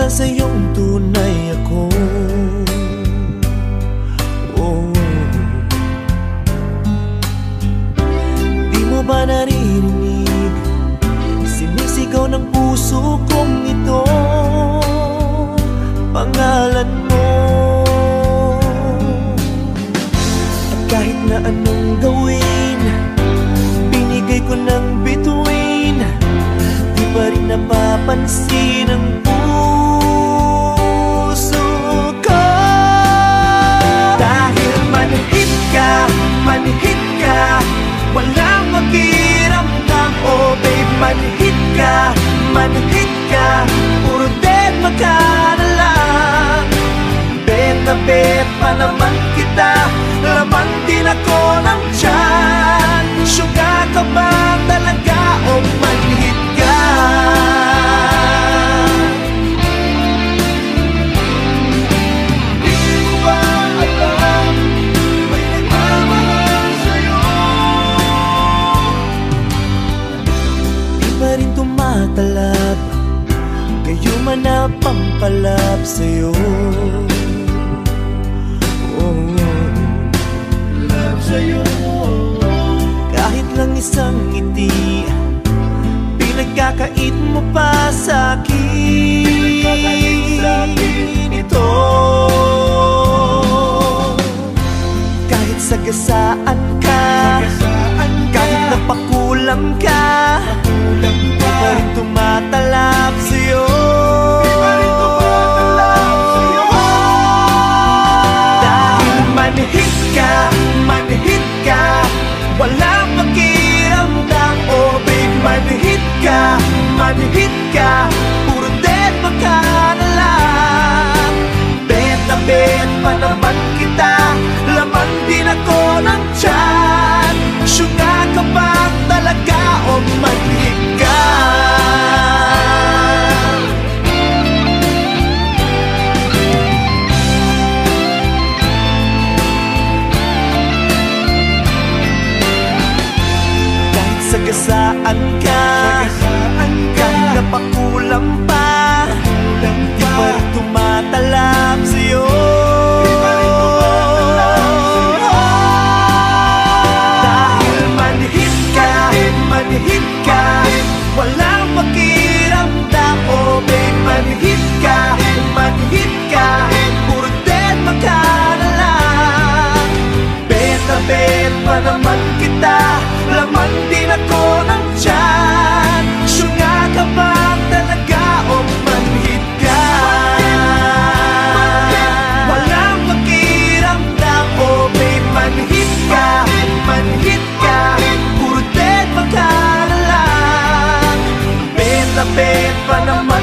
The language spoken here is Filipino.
para sa iyong tunay ako. Oh. Di mo ba naririnig? Sinisigaw ng puso kong ito, pangalan mo. At kahit na anong gawin, binigay ko ng bituin, di pa rin napapansin ang puso ko. Dahil manhid ka, walang pakiramdam. Oh babe, manhid ka, puro deadma ka na lang. Bet na bet pa naman kita, laman din ako ng tiyan. Suga ka ba talaga o manhid ka? Di mo ba alam, may nagmamahal sa'yo? Di pa rin tumatalab, kayo man na pampalap sa'yo. Kahit lang isang ngiti, pinagkakait mo pa sa'kin ito. Kahit sagasaan ka, kahit napakulam ka, di pa rin tumatalab sa'yo. Dahil manhid ka, walang pakiramdam. Oh babe, manhid ka, puro deadma ka na lang. Bet na bet pa naman kita, laman din ako ng tiyan. Suga ka ba talaga o manhid ka? Sagasaan ka, kahit napakulam pa, di pa rin tumatalab sa'yo. Dahil manhid ka, walang pakiramdam. Oh babe, manhid ka, puro deadma ka na lang. Bet na bet pa naman kita, laman din ako ng tiyan. Suga ka ba talaga o manhid ka? Walang pakiramdam. Oh babe, manhid ka, puro deadma ka na lang. Bet na bet pa naman